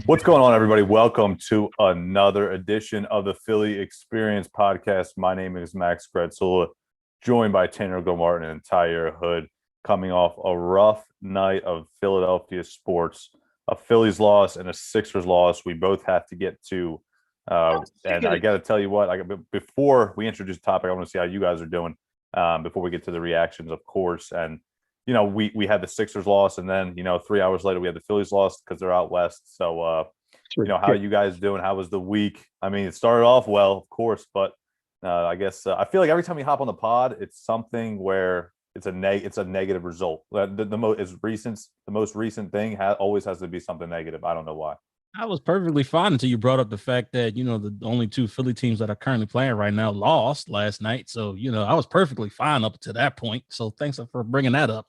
What's going on, everybody? Welcome to another edition of the Philly Experience podcast. My name is Max Gretzula, joined by Tanner Gomartin and Tyre Hood, coming off a rough night of Philadelphia sports, a Phillies loss and a Sixers loss. We both have to get to, and I got to tell you what, before we introduce the topic, I want to see how you guys are doing before we get to the reactions, of course. And we had the Sixers loss, and then 3 hours later we had the Phillies loss because they're out west. So how are you guys doing? How was the week? I mean, it started off well, of course, but I guess I feel like every time you hop on the pod, it's something where it's a negative result. The most recent thing always has to be something negative. I don't know why. I was perfectly fine until you brought up the fact that, the only two Philly teams that are currently playing right now lost last night. So, I was perfectly fine up to that point. So thanks for bringing that up.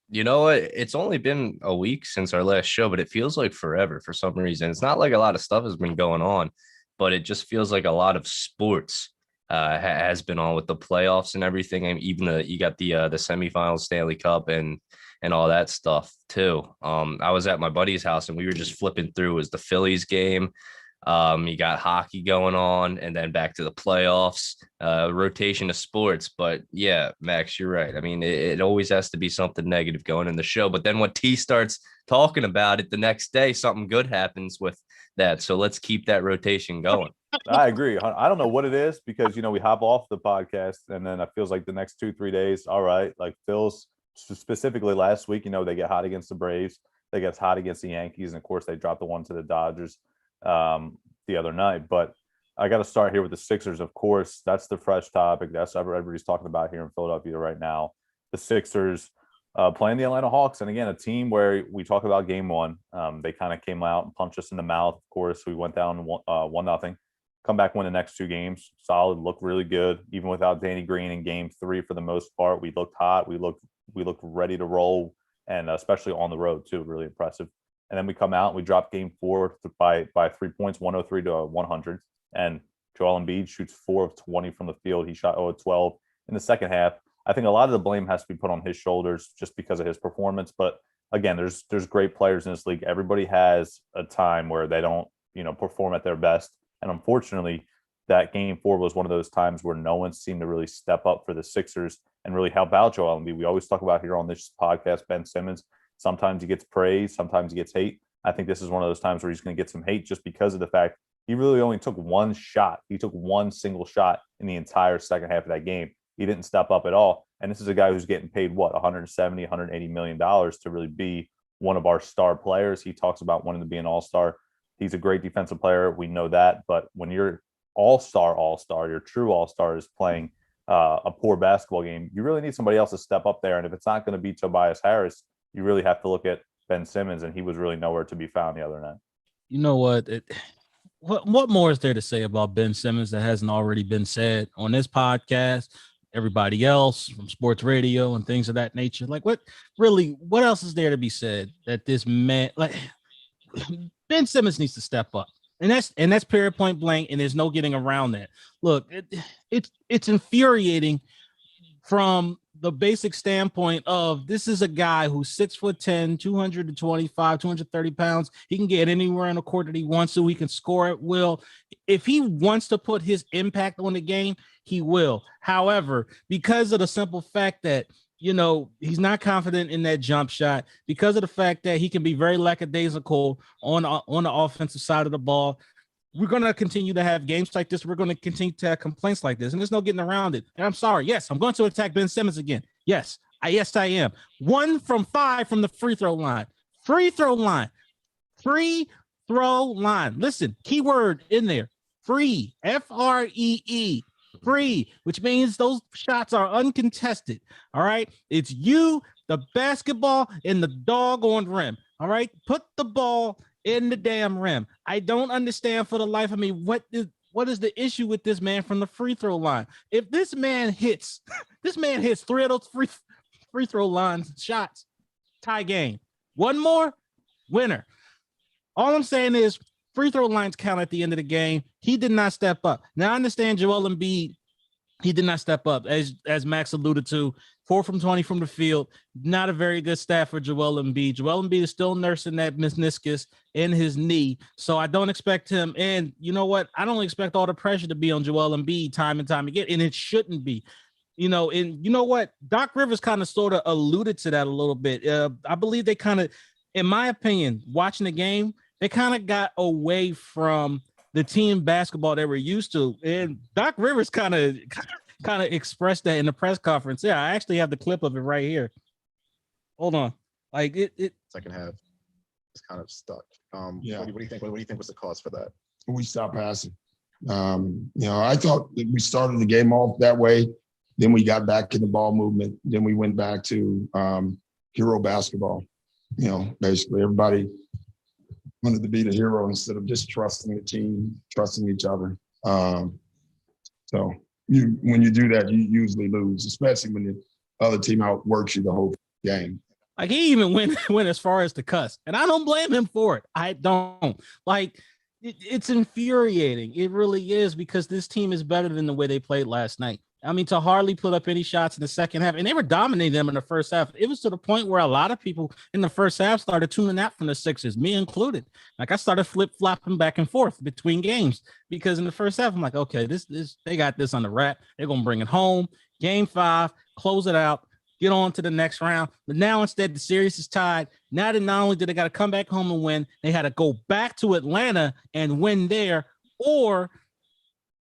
You know what? It's only been a week since our last show, but it feels like forever for some reason. It's not like a lot of stuff has been going on, but it just feels like a lot of sports has been on with the playoffs and everything. And even you got the semifinals, Stanley Cup and all that stuff too. I was at my buddy's house and we were just flipping through. It was the Phillies game. You got hockey going on, and then back to the playoffs, rotation of sports. But yeah, Max, you're right. I mean, it always has to be something negative going in the show. But then when T starts talking about it the next day, something good happens with that. So let's keep that rotation going. I agree. I don't know what it is because, we hop off the podcast and then it feels like the next 2-3 days. All right. Like Phil's specifically last week, they get hot against the Braves. They get hot against the Yankees. And of course, they dropped the one to the Dodgers the other night. But I got to start here with the Sixers. Of course, that's the fresh topic. That's what everybody's talking about here in Philadelphia right now. The Sixers playing the Atlanta Hawks. And again, a team where we talk about game one. They kind of came out and punched us in the mouth. Of course, we went down 1-0. Come back, win the next two games. Solid, looked really good. Even without Danny Green in game three, for the most part, we looked hot. We looked ready to roll, and especially on the road too. Really impressive. And then we come out and we drop game four by 3 points, 103 to 100. And Joel Embiid shoots 4 of 20 from the field. He shot 0 of 12 in the second half. I think a lot of the blame has to be put on his shoulders just because of his performance. But again, there's great players in this league. Everybody has a time where they don't, perform at their best. And unfortunately, that game four was one of those times where no one seemed to really step up for the Sixers and really help out Joel Embiid. We always talk about here on this podcast, Ben Simmons. Sometimes he gets praise, sometimes he gets hate. I think this is one of those times where he's going to get some hate just because of the fact he really only took one shot. He took one single shot in the entire second half of that game. He didn't step up at all. And this is a guy who's getting paid, $170, $180 million to really be one of our star players. He talks about wanting to be an all-star. He's a great defensive player. We know that. But when you're all-star, your true all-star is playing a poor basketball game, you really need somebody else to step up there. And if it's not going to be Tobias Harris, you really have to look at Ben Simmons, and he was really nowhere to be found the other night. You know what? What more is there to say about Ben Simmons that hasn't already been said on this podcast, everybody else from sports radio and things of that nature? Like, what else is there to be said that this man, like Ben Simmons, needs to step up? And that's period, point blank, and there's no getting around that. Look, it's infuriating from the basic standpoint of this is a guy who's 6'10", 225, 230 pounds. He can get anywhere on the court that he wants to. He can score at will. If he wants to put his impact on the game, he will. However, because of the simple fact that, he's not confident in that jump shot, because of the fact that he can be very lackadaisical on the offensive side of the ball, we're going to continue to have games like this. We're going to continue to have complaints like this, and there's no getting around it. And I'm sorry. Yes, I'm going to attack Ben Simmons again. Yes, I am. 1 from 5 from the free throw line. Free throw line. Listen, keyword in there. Free. Free. Free, which means those shots are uncontested. All right. It's you, the basketball, and the doggone rim. All right. Put the ball in the damn rim. I don't understand for the life of me what is the issue with this man from the free throw line. If this man hits 3 of those free throw line shots, tie game. One more, winner. All I'm saying is free throw lines count at the end of the game. He did not step up. Now I understand Joel Embiid. He did not step up, as Max alluded to. 4 from 20 from the field. Not a very good stat for Joel Embiid. Joel Embiid is still nursing that meniscus in his knee. So I don't expect him. And you know what? I don't expect all the pressure to be on Joel Embiid time and time again. And it shouldn't be. And you know what? Doc Rivers kind of sort of alluded to that a little bit. I believe they kind of, in my opinion, watching the game, they kind of got away from the team basketball they were used to. And Doc Rivers kind of expressed that in the press conference. Yeah, I actually have the clip of it right here. Hold on. Like it second half is kind of stuck. Yeah. What do you think? What do you think was the cause for that? We stopped passing. I thought that we started the game off that way. Then we got back in the ball movement. Then we went back to hero basketball. Basically everybody wanted to be the hero instead of just trusting the team, trusting each other. So when you do that, you usually lose, especially when the other team outworks you the whole game. Like he even went as far as to cuss, and I don't blame him for it. I don't. Like it's infuriating. It really is, because this team is better than the way they played last night. I mean, to hardly put up any shots in the second half, and they were dominating them in the first half. It was to the point where a lot of people in the first half started tuning out from the Sixers, me included. Like I started flip-flopping back and forth between games, because in the first half, I'm like, okay, this they got this on the wrap. They're gonna bring it home. Game 5, close it out, get on to the next round. But now instead, the series is tied. Now that not only did they got to come back home and win, they had to go back to Atlanta and win there, or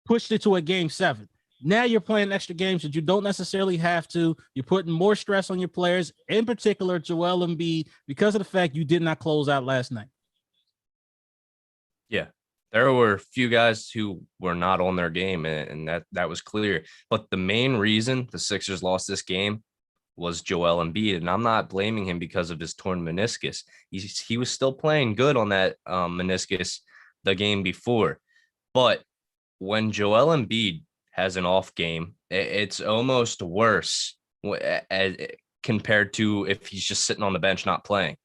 pushed it to a game 7. Now you're playing extra games that you don't necessarily have to. You're putting more stress on your players, in particular Joel Embiid, because of the fact you did not close out last night. Yeah, there were a few guys who were not on their game, and that was clear. But the main reason the Sixers lost this game was Joel Embiid, and I'm not blaming him because of his torn meniscus. He was still playing good on that meniscus the game before. But when Joel Embiid has an off game, it's almost worse compared to if he's just sitting on the bench not playing,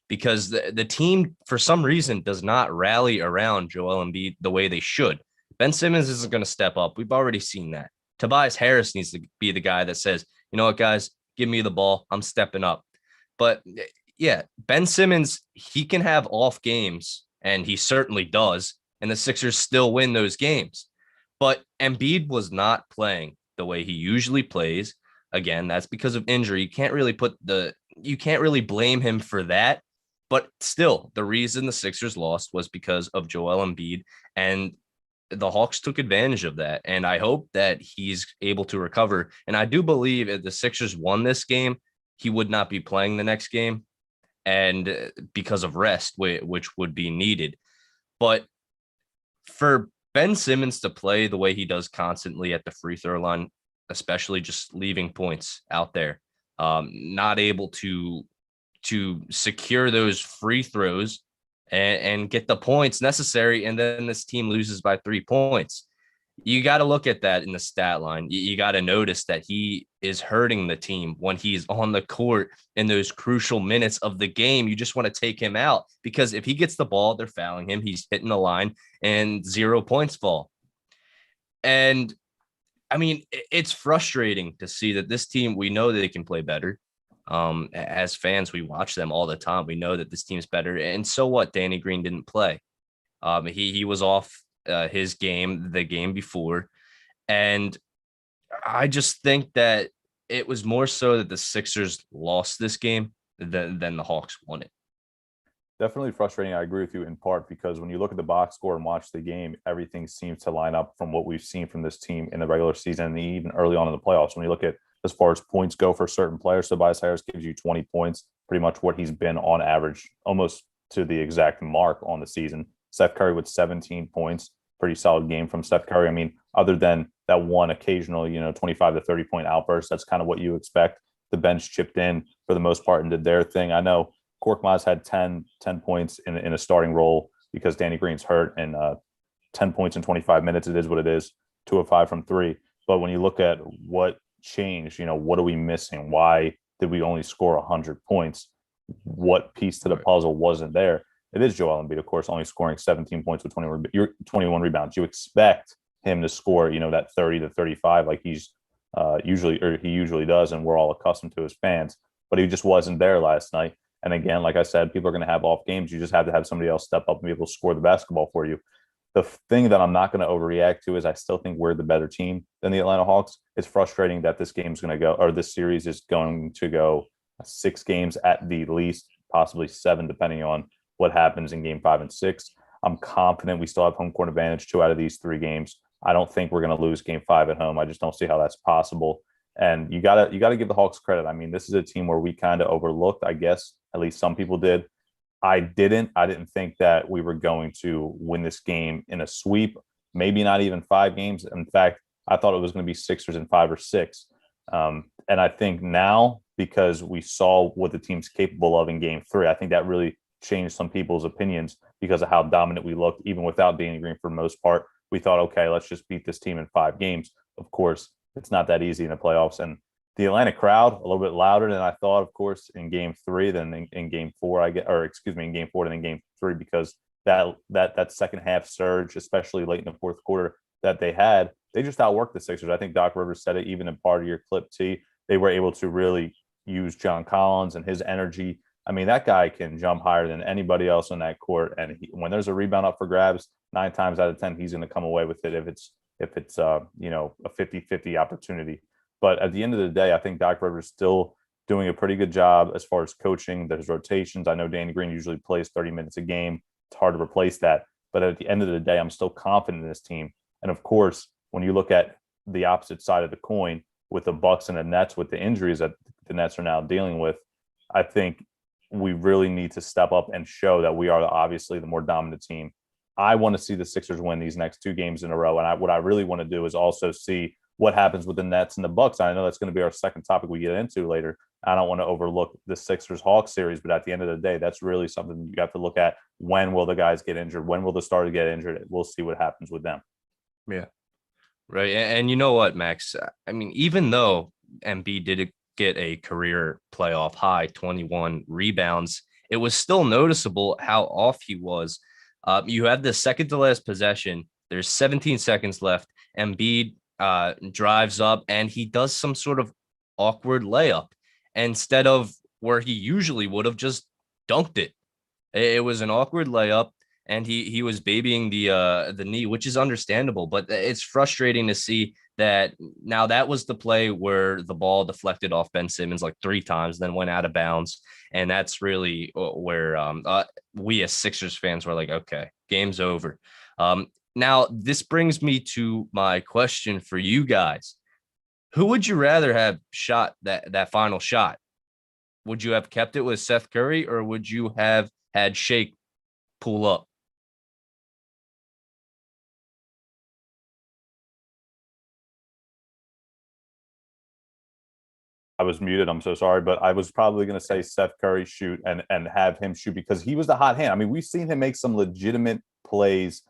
because the team for some reason does not rally around Joel Embiid the way they should. Ben Simmons isn't going to step up. We've already seen that. Tobias Harris needs to be the guy that says, you know what, guys, give me the ball. I'm stepping up. But yeah, Ben Simmons, he can have off games, and he certainly does, and the Sixers still win those games. But Embiid was not playing the way he usually plays. Again, that's because of injury. You can't really blame him for that. But still, the reason the Sixers lost was because of Joel Embiid, and the Hawks took advantage of that. And I hope that he's able to recover. And I do believe if the Sixers won this game, he would not be playing the next game, and because of rest, which would be needed. But for Ben Simmons to play the way he does constantly at the free throw line, especially just leaving points out there, not able to secure those free throws and get the points necessary, and then this team loses by 3 points. You got to look at that in the stat line. You got to notice that he is hurting the team when he's on the court in those crucial minutes of the game. You just want to take him out, because if he gets the ball, they're fouling him. He's hitting the line and 0 points fall. And I mean, it's frustrating to see that this team, we know that they can play better. As fans, we watch them all the time. We know that this team's better. And so what? Danny Green didn't play. He was off his game the game before. And I just think that it was more so that the Sixers lost this game than the Hawks won it. Definitely frustrating. I agree with you in part, because when you look at the box score and watch the game, everything seems to line up from what we've seen from this team in the regular season and even early on in the playoffs. When you look at as far as points go for certain players, Tobias Harris gives you 20 points, pretty much what he's been on average, almost to the exact mark on the season. Steph Curry with 17 points, pretty solid game from Steph Curry. I mean, other than that one occasional, 25 to 30 point outburst, that's kind of what you expect. The bench chipped in for the most part and did their thing. I know Korkmaz had 10 points in a starting role because Danny Green's hurt, and 10 points in 25 minutes, it is what it is, 2 of 5 from 3. But when you look at what changed, what are we missing? Why did we only score 100 points? What piece to the puzzle wasn't there? It is Joel Embiid, of course, only scoring 17 points with 21 rebounds. You expect him to score, that 30 to 35 like he's he usually does, and we're all accustomed to as fans. But he just wasn't there last night. And again, like I said, people are going to have off games. You just have to have somebody else step up and be able to score the basketball for you. The thing that I'm not going to overreact to is I still think we're the better team than the Atlanta Hawks. It's frustrating that this game's going to go, or this series is going to go 6 games at the least, possibly 7, depending on what happens in game 5 and 6. I'm confident we still have home court advantage 2 out of these 3 games. I don't think we're going to lose game 5 at home. I just don't see how that's possible. And you gotta give the Hawks credit. I mean, this is a team where we kind of overlooked, I guess, at least some people did. I didn't think that we were going to win this game in a sweep, maybe not even 5 games. In fact, I thought it was going to be Sixers in 5 or 6. And I think now, because we saw what the team's capable of in game 3, I think that really changed some people's opinions because of how dominant we looked, even without Danny Green for the most part. We thought, okay, let's just beat this team in 5 games. Of course, it's not that easy in the playoffs. And the Atlanta crowd, a little bit louder than I thought, of course, in game 3 than in game 4, in game 4 than in game 3, because that second half surge, especially late in the fourth quarter that they had, they just outworked the Sixers. I think Doc Rivers said it even in part of your clip, T. They were able to really use John Collins and his energy. I mean, that guy can jump higher than anybody else on that court. And when there's a rebound up for grabs, 9 times out of 10, he's going to come away with it if it's a 50-50 opportunity. But at the end of the day, I think Doc Rivers is still doing a pretty good job as far as coaching. There's rotations. I know Danny Green usually plays 30 minutes a game. It's hard to replace that. But at the end of the day, I'm still confident in this team. And of course, when you look at the opposite side of the coin with the Bucks and the Nets, with the injuries that the Nets are now dealing with, I think we really need to step up and show that we are obviously the more dominant team. I want to see the Sixers win these next 2 games in a row. And what I really want to do is also see what happens with the Nets and the Bucks. I know that's going to be our second topic we get into later. I don't want to overlook the Sixers-Hawks series, but at the end of the day, that's really something you have to look at. When will the guys get injured? When will the starters get injured? We'll see what happens with them. Yeah. Right. And you know what, Max? I mean, even though Embiid did get a career playoff high 21 rebounds, it was still noticeable how off he was. You have the second to last possession. There's 17 seconds left. Embiid drives up and he does some sort of awkward layup instead of where he usually would have just dunked it. It was an awkward layup, and he was babying the knee, which is understandable. But it's frustrating to see that now that was the play where the ball deflected off Ben Simmons like 3 times, then went out of bounds, and that's really where we as Sixers fans were like, okay, game's over. Now, this brings me to my question for you guys. Who would you rather have shot that final shot? Would you have kept it with Seth Curry, or would you have had Shake pull up? I was muted. I'm so sorry, but I was probably going to say Seth Curry shoot and have him shoot because he was the hot hand. I mean, we've seen him make some legitimate plays,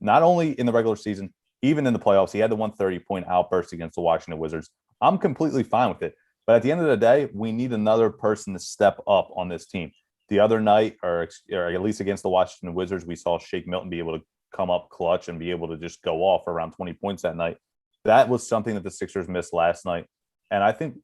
not only in the regular season, even in the playoffs. He had the 130-point outburst against the Washington Wizards. I'm completely fine with it. But at the end of the day, we need another person to step up on this team. The other night, or at least against the Washington Wizards, we saw Shake Milton be able to come up clutch and be able to just go off around 20 points that night. That was something that the Sixers missed last night. And I think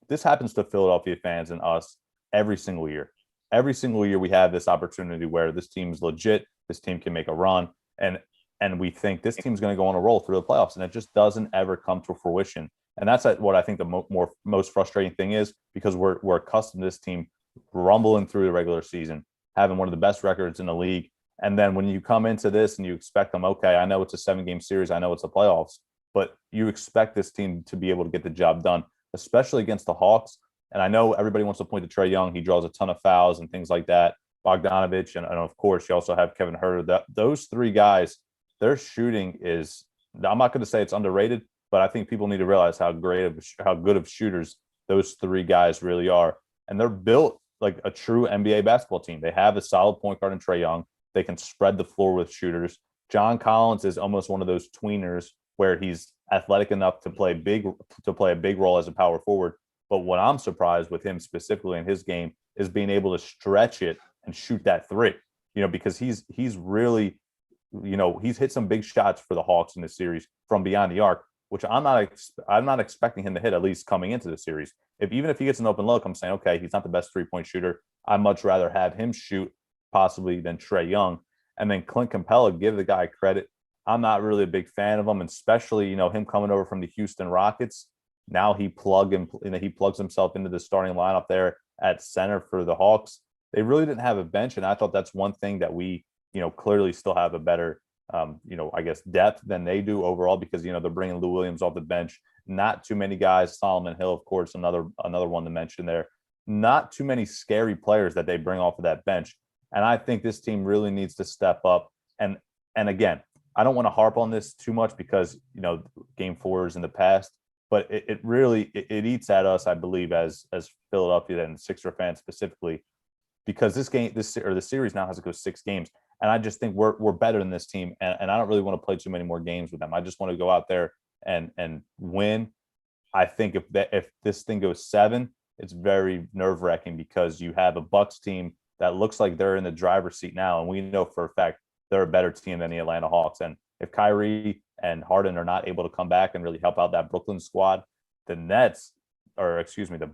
this happens to Philadelphia fans and us every single year. Every single year we have this opportunity where this team's legit, this team can make a run, and we think this team's going to go on a roll through the playoffs, and it just doesn't ever come to fruition. And that's what I think the most frustrating thing is, because we're accustomed to this team rumbling through the regular season, having one of the best records in the league. And then when you come into this and you expect them, okay, I know it's a 7-game series, I know it's the playoffs, but you expect this team to be able to get the job done, especially against the Hawks. And I know everybody wants to point to Trae Young. He draws a ton of fouls and things like that. Bogdanovich, and of course, you also have Kevin Huerter. Those 3 guys, their shooting is, I'm not going to say it's underrated, but I think people need to realize how good of shooters those 3 guys really are. And they're built like a true NBA basketball team. They have a solid point guard in Trae Young. They can spread the floor with shooters. John Collins is almost one of those tweeners where he's athletic enough to play a big role as a power forward. But what I'm surprised with him specifically in his game is being able to stretch it and shoot that 3, because he's really, he's hit some big shots for the Hawks in this series from beyond the arc. which I'm not expecting him to hit, at least coming into the series. Even if he gets an open look, I'm saying, okay, he's not the best 3-point shooter. I'd much rather have him shoot possibly than Trae Young. And then Clint Capella, give the guy credit. I'm not really a big fan of him, especially, him coming over from the Houston Rockets. Now he plugs himself into the starting lineup there at center for the Hawks. They really didn't have a bench, and I thought that's one thing that we, clearly still have a better, I guess depth than they do overall, because they're bringing Lou Williams off the bench. Not too many guys. Solomon Hill, of course, another one to mention there. Not too many scary players that they bring off of that bench, and I think this team really needs to step up. And again, I don't want to harp on this too much because Game 4 is in the past, but it really eats at us, I believe, as Philadelphia and Sixer fans specifically, because the series now has to go 6 games. And I just think we're better than this team. And I don't really want to play too many more games with them. I just want to go out there and win. I think if this thing goes 7, it's very nerve-wracking because you have a Bucks team that looks like they're in the driver's seat now. And we know for a fact they're a better team than the Atlanta Hawks. And if Kyrie and Harden are not able to come back and really help out that Brooklyn squad, the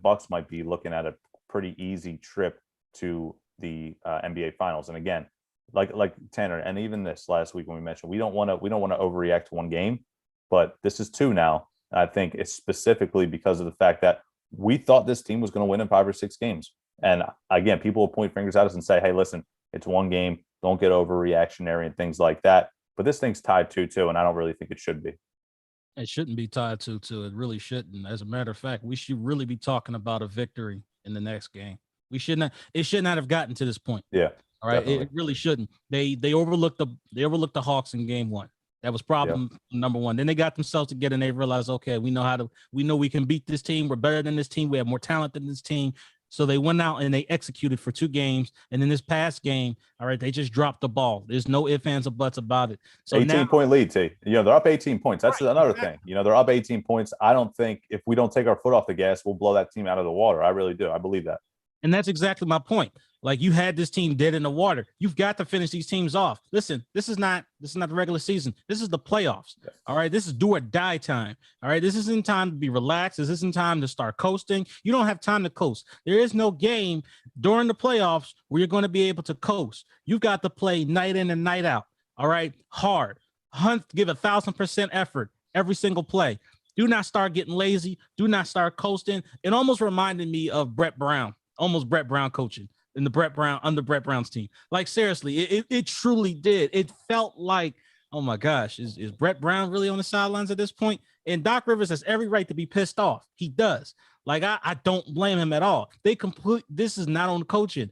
Bucks might be looking at a pretty easy trip to the NBA Finals. And again, like Tanner, and even this last week when we mentioned, we don't want to overreact to one game, but this is 2 now. And I think it's specifically because of the fact that we thought this team was going to win in 5 or 6 games. And again, people will point fingers at us and say, hey, listen, it's 1 game. Don't get overreactionary and things like that. But this thing's tied 2-2, and I don't really think it should be. It shouldn't be tied 2-2. It really shouldn't. As a matter of fact, we should really be talking about a victory in the next game. It should not have gotten to this point. Yeah. All right. Definitely. It really shouldn't. They overlooked the Hawks in Game 1. That was problem number 1. Then they got themselves together and they realized, okay, we know we can beat this team. We're better than this team. We have more talent than this team. So they went out and they executed for 2 games. And in this past game, all right, they just dropped the ball. There's no ifs, ands, or buts about it. So 18-point lead, T. They're up 18 points. That's another thing. They're up 18 points. I don't think if we don't take our foot off the gas, we'll blow that team out of the water. I really do. I believe that. And that's exactly my point. Like, you had this team dead in the water. You've got to finish these teams off. Listen, this is not the regular season. This is the playoffs. Yes. All right. This is do or die time. All right. This isn't time to be relaxed. This isn't time to start coasting. You don't have time to coast. There is no game during the playoffs where you're going to be able to coast. You've got to play night in and night out. All right. Hard. Give 1,000% effort every single play. Do not start getting lazy. Do not start coasting. It almost reminded me of Brett Brown, coaching. In under Brett Brown's team. Like, seriously, it truly did. It felt like, oh my gosh, is Brett Brown really on the sidelines at this point? And Doc Rivers has every right to be pissed off. He does. Like, I don't blame him at all. This is not on coaching.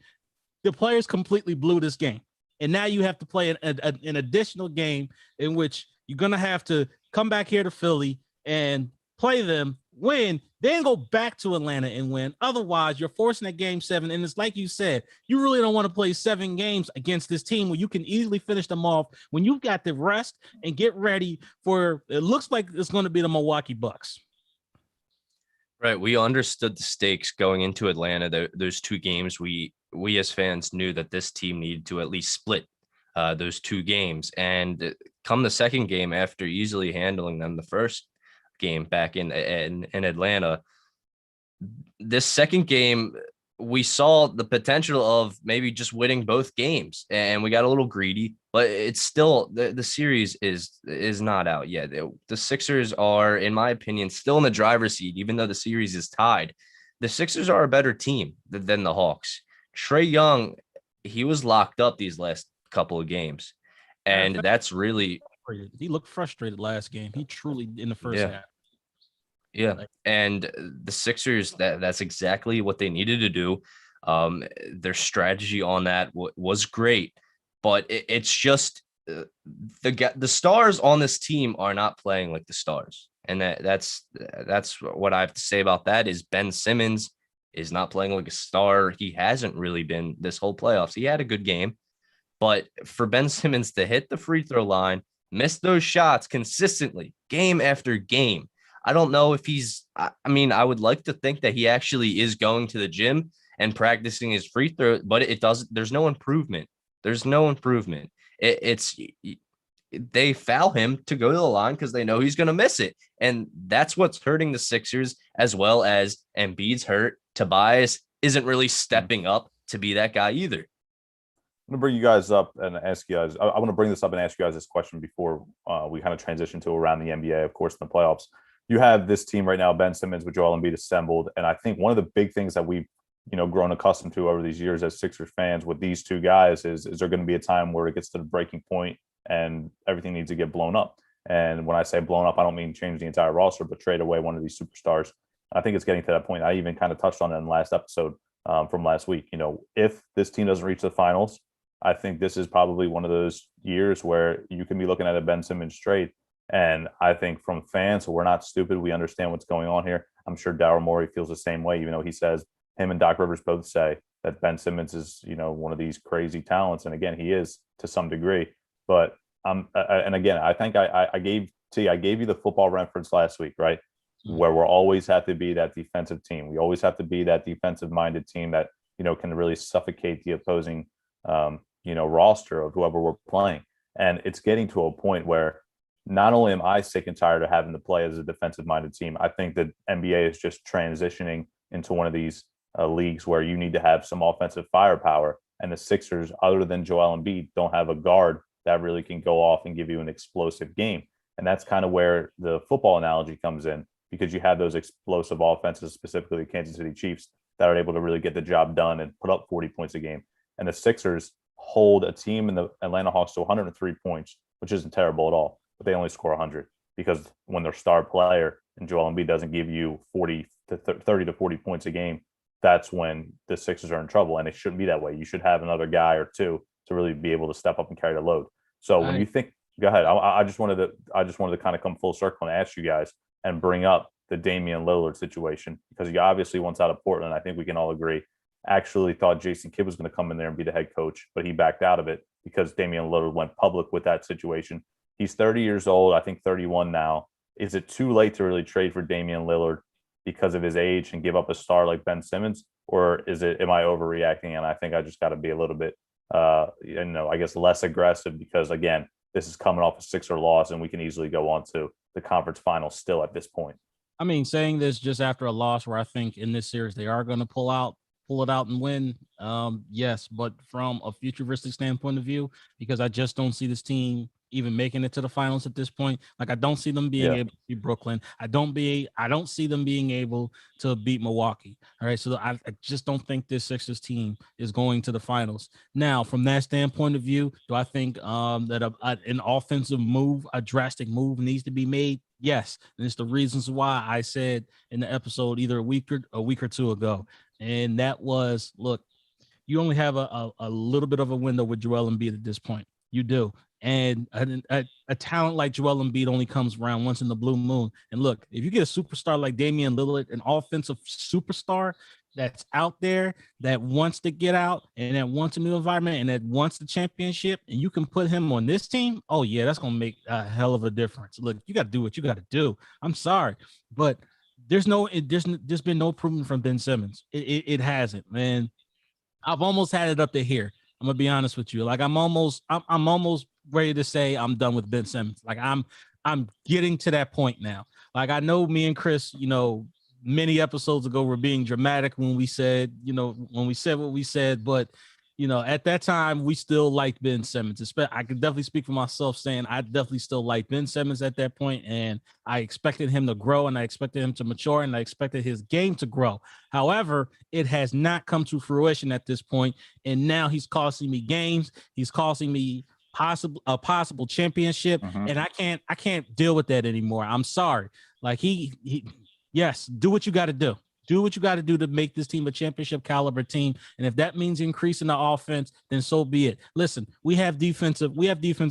The players completely blew this game. And now you have to play an additional game in which you're going to have to come back here to Philly and play them, win, then go back to Atlanta and win. Otherwise, you're forcing a Game 7. And it's like you said, you really don't want to play 7 games against this team where you can easily finish them off when you've got to rest and get ready for, it looks like it's going to be the Milwaukee Bucks. Right. We understood the stakes going into Atlanta. Those 2 games, we as fans knew that this team needed to at least split those 2 games. And come the second game, after easily handling them the first game back in Atlanta, this second game, we saw the potential of maybe just winning both games, and we got a little greedy, but it's still the series is not out yet. The Sixers are, in my opinion, still in the driver's seat, even though the series is tied. The Sixers are a better team than the Hawks. Trae Young, he was locked up these last couple of games, and that's really, he looked frustrated last game. He truly, in the first half. Yeah, and the Sixers, that's exactly what they needed to do. Their strategy on that was great, but it's just the stars on this team are not playing like the stars, and that's what I have to say about that. Is Ben Simmons is not playing like a star. He hasn't really been this whole playoffs. He had a good game, but for Ben Simmons to hit the free throw line, miss those shots consistently, game after game. I don't know if I would like to think that he actually is going to the gym and practicing his free throw, but there's no improvement. There's no improvement. they foul him to go to the line because they know he's going to miss it. And that's what's hurting the Sixers, as well as Embiid's hurt. Tobias isn't really stepping up to be that guy either. I'm going to bring you guys up and ask you guys. I want to bring this up and ask you guys this question before we kind of transition to around the NBA, of course, in the playoffs. You have this team right now, Ben Simmons with Joel Embiid assembled. And I think one of the big things that we've grown accustomed to over these years as Sixers fans with these two guys is there going to be a time where it gets to the breaking point and everything needs to get blown up. And when I say blown up, I don't mean change the entire roster, but trade away one of these superstars. I think it's getting to that point. I even kind of touched on it in the last episode from last week. If this team doesn't reach the finals, I think this is probably one of those years where you can be looking at a Ben Simmons trade. And I think from fans, we're not stupid. We understand what's going on here. I'm sure Daryl Morey feels the same way, even though he says, him and Doc Rivers both say that Ben Simmons is, one of these crazy talents. And again, he is to some degree. But and again, I think I gave you the football reference last week, right? Where we'll always have to be that defensive team. We always have to be that defensive-minded team that, can really suffocate the opposing, roster of whoever we're playing. And it's getting to a point where not only am I sick and tired of having to play as a defensive-minded team, I think that NBA is just transitioning into one of these leagues where you need to have some offensive firepower. And the Sixers, other than Joel Embiid, don't have a guard that really can go off and give you an explosive game. And that's kind of where the football analogy comes in, because you have those explosive offenses, specifically the Kansas City Chiefs, that are able to really get the job done and put up 40 points a game. And the Sixers hold a team in the Atlanta Hawks to 103 points, which isn't terrible at all, but they only score 100 because when their star player and Joel Embiid doesn't give you 30 to 40 points a game, that's when the Sixers are in trouble. And it shouldn't be that way. You should have another guy or two to really be able to step up and carry the load. So when you think, go ahead. I just wanted to kind of come full circle and ask you guys and bring up the Damian Lillard situation, because he obviously wants out of Portland. I think we can all agree. Actually thought Jason Kidd was going to come in there and be the head coach, but he backed out of it because Damian Lillard went public with that situation. He's 30 years old, I think 31 now. Is it too late to really trade for Damian Lillard because of his age and give up a star like Ben Simmons? Or am I overreacting? And I think I just got to be a little bit, I guess less aggressive, because again, this is coming off a Sixer loss and we can easily go on to the conference finals still at this point. I mean, saying this just after a loss where I think in this series they are going to pull it out and win. Yes, but from a futuristic standpoint of view, because I just don't see this team even making it to the finals at this point. Like, I don't see them being able to beat Brooklyn. I don't see them being able to beat Milwaukee. All right. So I just don't think this Sixers team is going to the finals. Now, from that standpoint of view, do I think that an offensive move, a drastic move needs to be made? Yes. And it's the reasons why I said in the episode either a week or two ago. And that was, look, you only have a little bit of a window with Joel Embiid at this point. You do. And a talent like Joel Embiid only comes around once in the blue moon. And look, if you get a superstar like Damian Lillard, an offensive superstar that's out there that wants to get out and that wants a new environment and that wants the championship, and you can put him on this team, oh yeah, that's going to make a hell of a difference. Look, you got to do what you got to do. I'm sorry, but there's been no improvement from Ben Simmons. It hasn't, man. I've almost had it up to here. I'm gonna be honest with you. Like, I'm almost ready to say I'm done with Ben Simmons. Like, I'm getting to that point now. Like, I know me and Chris, many episodes ago were being dramatic when we said what we said, but at that time we still liked Ben Simmons. I could definitely speak for myself saying I definitely still liked Ben Simmons at that point, and I expected him to grow and I expected him to mature and I expected his game to grow. However, it has not come to fruition at this point, and now he's costing me games. He's costing me a possible championship, and I can't deal with that anymore. I'm sorry. Like, yes, do what you got to do. Do what you got to do to make this team a championship caliber team. And if that means increasing the offense, then so be it. Listen, we have defensive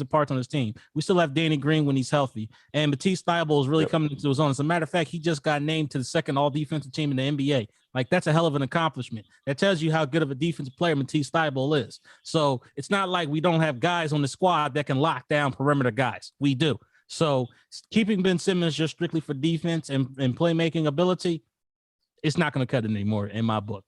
parts on this team. We still have Danny Green when he's healthy. And Matisse Thybulle is really coming into his own. As a matter of fact, he just got named to the second all-defensive team in the NBA. Like, that's a hell of an accomplishment. That tells you how good of a defensive player Matisse Thybulle is. So it's not like we don't have guys on the squad that can lock down perimeter guys. We do. So keeping Ben Simmons just strictly for defense and playmaking ability, it's not going to cut it anymore in my book.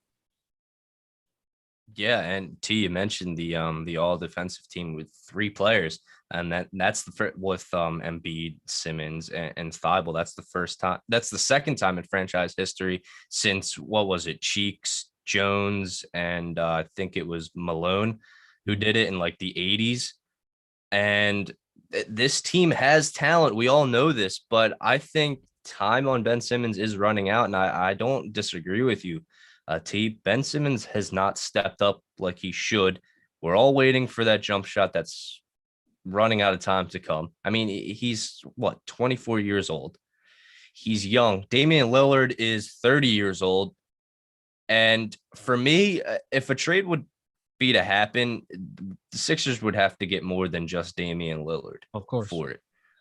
Yeah, and T, you mentioned the all defensive team with 3 players, and that's the first with Embiid, Simmons, and Thibault. That's the first time. That's the second time in franchise history since what was it, Cheeks, Jones, and I think it was Malone, who did it in like the 80s. And this team has talent. We all know this, but I think time on Ben Simmons is running out, and I don't disagree with you. T. Ben Simmons has not stepped up like he should. We're all waiting for that jump shot that's running out of time to come. I mean, he's what, 24 years old. He's young. Damian Lillard is 30 years old. And for me, if a trade would be to happen, the Sixers would have to get more than just Damian Lillard, Of course. for it,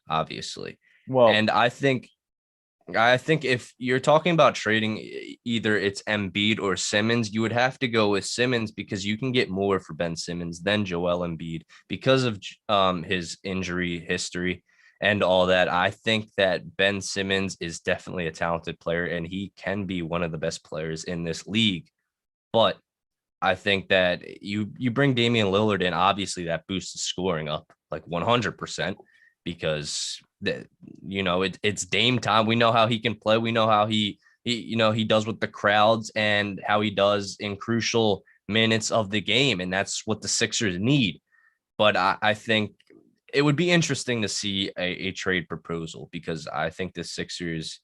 obviously. Well, And I think if you're talking about trading, either it's Embiid or Simmons, you would have to go with Simmons because you can get more for Ben Simmons than Joel Embiid because of his injury history and all that. I think that Ben Simmons is definitely a talented player and he can be one of the best players in this league. But I think that you bring Damian Lillard in, obviously that boosts the scoring up like 100% because it's Dame time. We know how he can play. We know how he does with the crowds and how he does in crucial minutes of the game, and that's what the Sixers need. But I think it would be interesting to see a trade proposal because I think the Sixers,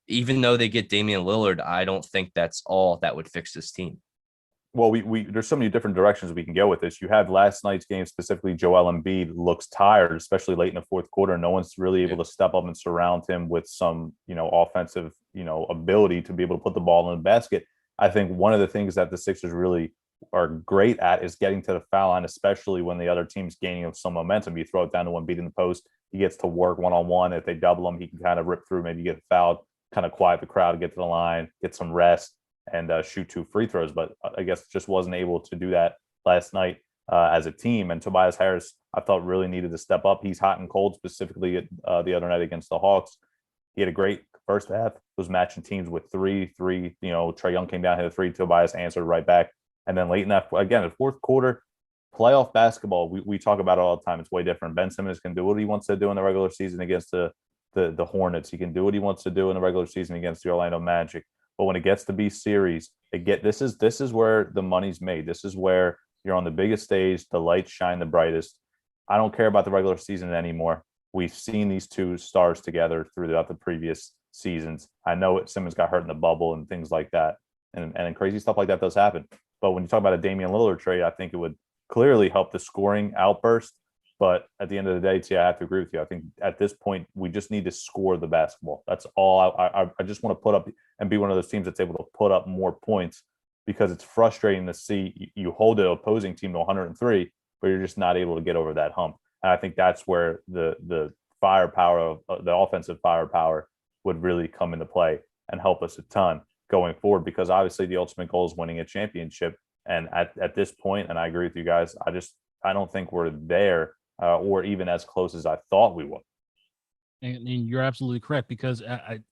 even though they get Damian Lillard, I don't think that's all that would fix this team. well, we there's so many different directions we can go with this. You had last night's game, specifically Joel Embiid looks tired, especially late in the fourth quarter. No one's really able to step up and surround him with some, offensive, ability to be able to put the ball in the basket. I think one of the things that the Sixers really are great at is getting to the foul line, especially when the other team's gaining some momentum. You throw it down to Embiid in the post, he gets to work one-on-one. If they double him, he can kind of rip through, maybe get fouled, kind of quiet the crowd, get to the line, get some rest, and shoot 2 free throws. But I guess just wasn't able to do that last night as a team. And Tobias Harris, I thought really needed to step up. He's hot and cold, specifically the other night against the Hawks. He had a great first half, was matching teams with three. Trae Young came down, hit a 3, Tobias answered right back. And then late in that, again, the fourth quarter, playoff basketball, we talk about it all the time. It's way different. Ben Simmons can do what he wants to do in the regular season against the Hornets. He can do what he wants to do in the regular season against the Orlando Magic. But when it gets to be series, this is where the money's made. This is where you're on the biggest stage, the lights shine the brightest. I don't care about the regular season anymore. We've seen these two stars together throughout the previous seasons. I know Simmons got hurt in the bubble and things like that, and crazy stuff like that does happen. But when you talk about a Damian Lillard trade, I think it would clearly help the scoring outburst. But at the end of the day, T, I have to agree with you. I think at this point, we just need to score the basketball. That's all. I just want to put up and be one of those teams that's able to put up more points because it's frustrating to see you hold the opposing team to 103, but you're just not able to get over that hump. And I think that's where the firepower of the offensive firepower would really come into play and help us a ton going forward, because obviously the ultimate goal is winning a championship. And at this point, and I agree with you guys, I don't think we're there or even as close as I thought we would. And you're absolutely correct, because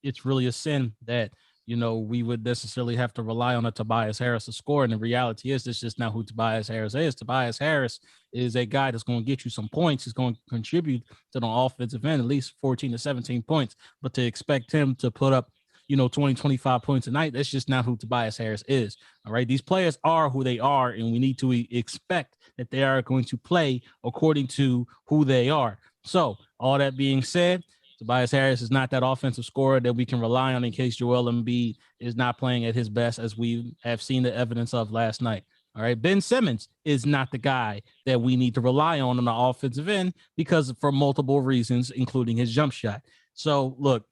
it's really a sin that, we would necessarily have to rely on a Tobias Harris to score. And the reality is, this is just not who Tobias Harris is. Tobias Harris is a guy that's going to get you some points. He's going to contribute to the offensive end, at least 14 to 17 points. But to expect him to put up, 20, 25 points a night, that's just not who Tobias Harris is. All right. These players are who they are, and we need to expect that they are going to play according to who they are. So all that being said, Tobias Harris is not that offensive scorer that we can rely on in case Joel Embiid is not playing at his best, as we have seen the evidence of last night. All right. Ben Simmons is not the guy that we need to rely on the offensive end because for multiple reasons, including his jump shot. So look,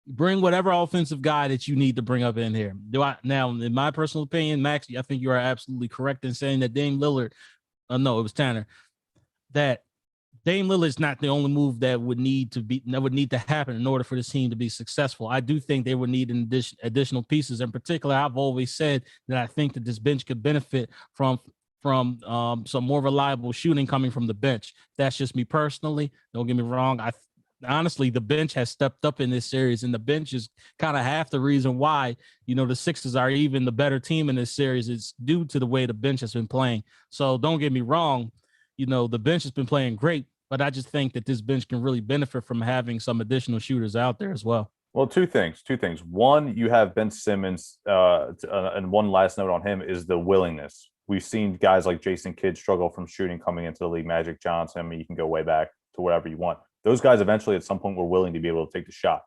bring whatever offensive guy that you need to bring up in here. Now, in my personal opinion, Max, I think you are absolutely correct in saying that Dame Lillard, no, it was Tanner, that Dame Lillard is not the only move that would need to happen in order for this team to be successful. I do think they would need additional pieces. In particular, I've always said that I think that this bench could benefit from some more reliable shooting coming from the bench. That's just me personally. Don't get me wrong. honestly, the bench has stepped up in this series, and the bench is kind of half the reason why, the Sixers are even the better team in this series. It's due to the way the bench has been playing. So don't get me wrong, the bench has been playing great, but I just think that this bench can really benefit from having some additional shooters out there as well. Well, two things. One, you have Ben Simmons, and one last note on him is the willingness. We've seen guys like Jason Kidd struggle from shooting coming into the league. Magic Johnson, I mean, you can go way back to whatever you want. Those guys eventually at some point were willing to be able to take the shot.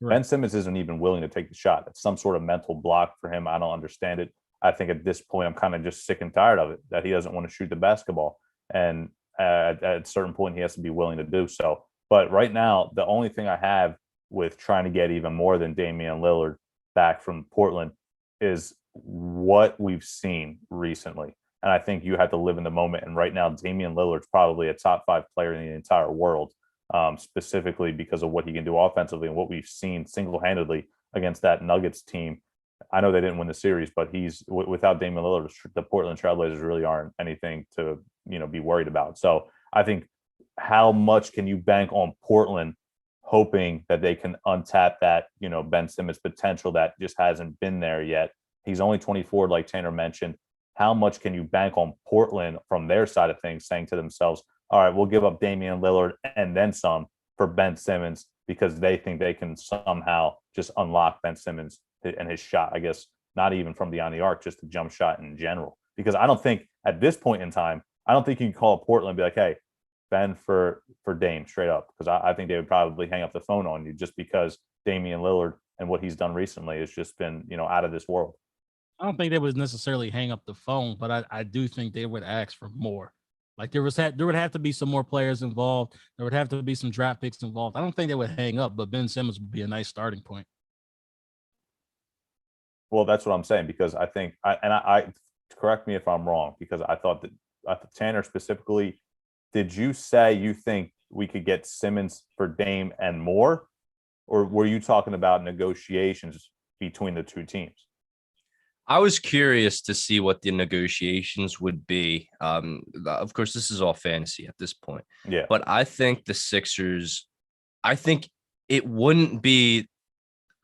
Right. Ben Simmons isn't even willing to take the shot. It's some sort of mental block for him. I don't understand it. I think at this point, I'm kind of just sick and tired of it, that he doesn't want to shoot the basketball. And at a certain point, he has to be willing to do so. But right now, the only thing I have with trying to get even more than Damian Lillard back from Portland is what we've seen recently. And I think you have to live in the moment. And right now, Damian Lillard's probably a top 5 player in the entire world, specifically because of what he can do offensively and what we've seen single-handedly against that Nuggets team. I know they didn't win the series, but he's without Damian Lillard, the Portland Trailblazers really aren't anything to be worried about. So I think how much can you bank on Portland, hoping that they can untap that Ben Simmons potential that just hasn't been there yet. He's only 24, like Tanner mentioned. How much can you bank on Portland from their side of things, saying to themselves, all right, we'll give up Damian Lillard and then some for Ben Simmons because they think they can somehow just unlock Ben Simmons and his shot, I guess, not even from beyond the arc, just the jump shot in general. Because I don't think at this point in time, I don't think you can call Portland and be like, hey, Ben for Dame straight up, because I think they would probably hang up the phone on you just because Damian Lillard and what he's done recently has just been, out of this world. I don't think they would necessarily hang up the phone, but I do think they would ask for more. Like there would have to be some more players involved. There would have to be some draft picks involved. I don't think they would hang up, but Ben Simmons would be a nice starting point. Well, that's what I'm saying, because I think I correct me if I'm wrong, because I thought that Tanner specifically, did you say you think we could get Simmons for Dame and more, or were you talking about negotiations between the two teams? I was curious to see what the negotiations would be. Of course, this is all fantasy at this point. Yeah. But I think the Sixers, I think it wouldn't be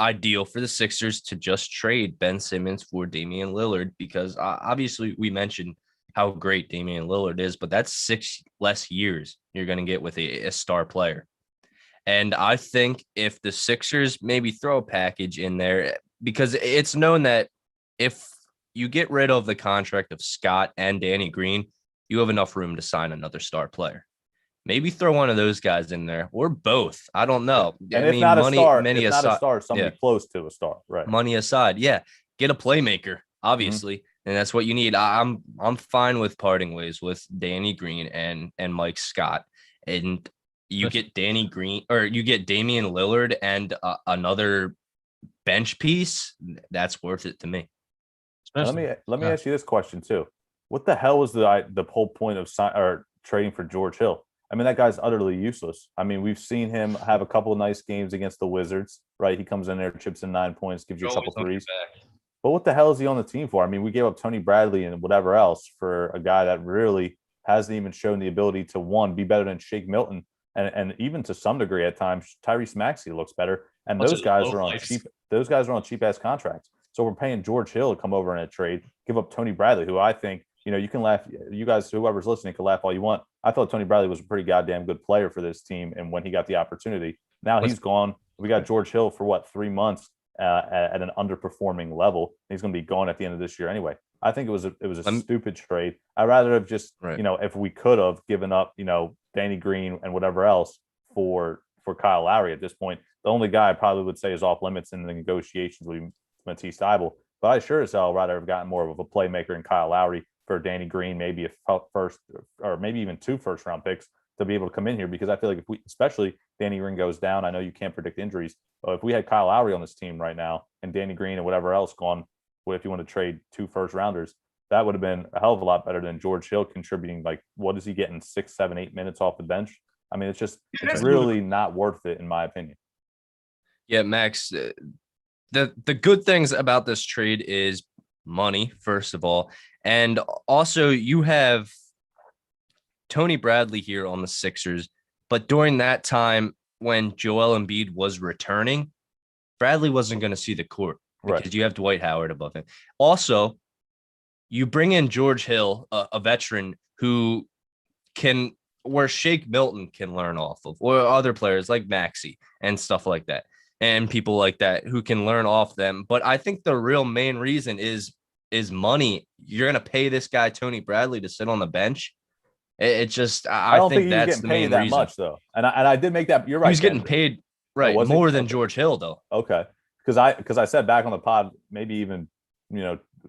ideal for the Sixers to just trade Ben Simmons for Damian Lillard, because obviously we mentioned how great Damian Lillard is, but that's 6 less years you're going to get with a star player. And I think if the Sixers maybe throw a package in there, because it's known that if you get rid of the contract of Scott and Danny Green, you have enough room to sign another star player. Maybe throw one of those guys in there, or both. I don't know. And I if mean, not money, a star, somebody yeah, close to a star, right? money aside, yeah, get a playmaker, obviously, and that's what you need. I'm fine with parting ways with Danny Green and Mike Scott, and you get Danny Green, or you get Damian Lillard and another bench piece. That's worth it to me. Let me ask you this question too. What the hell was the whole point of trading for George Hill? I mean, that guy's utterly useless. I mean, we've seen him have a couple of nice games against the Wizards, right? He comes in there, chips in 9 points, gives you a couple threes. But what the hell is he on the team for? I mean, we gave up Tony Bradley and whatever else for a guy that really hasn't even shown the ability to, one, be better than Shake Milton, and even to some degree at times, Tyrese Maxey looks better. And those guys are on cheap ass contracts. So we're paying George Hill to come over in a trade, give up Tony Bradley, who I think, you can laugh. You guys, whoever's listening, can laugh all you want. I thought Tony Bradley was a pretty goddamn good player for this team, and when he got the opportunity, now he's gone. We got George Hill for 3 months at an underperforming level. He's going to be gone at the end of this year anyway. I think it was a stupid trade. I'd rather have just, if we could have given up, Danny Green and whatever else for Kyle Lowry at this point. The only guy I probably would say is off limits in the negotiations with Matisse Thybulle. But I sure as hell rather have gotten more of a playmaker in Kyle Lowry for Danny Green, maybe a first or maybe even 2 first-round picks to be able to come in here, because I feel like especially Danny Green goes down, I know you can't predict injuries, but if we had Kyle Lowry on this team right now and Danny Green and whatever else gone, if you want to trade 2 first-rounders, that would have been a hell of a lot better than George Hill contributing. Like, what is he getting, 6, 7, 8 minutes off the bench? I mean, it's really not worth it, in my opinion. Yeah, Max, the good things about this trade is money, first of all. And also you have Tony Bradley here on the Sixers, but during that time, when Joel Embiid was returning, Bradley wasn't going to see the court because Right. you have Dwight Howard above him. Also, you bring in George Hill, a veteran who can where Shake Milton can learn off of, or other players like Maxey and stuff like that, and people like that who can learn off them. But I think the real main reason is money. You're gonna pay this guy Tony Bradley to sit on the bench. It just I I don't think think he was that's getting the paid main that reason. much though, and I did make that. You're He right. was getting Ken. paid Oh, right was he? more than Okay. George Hill though. Okay, because I said back on the pod, maybe even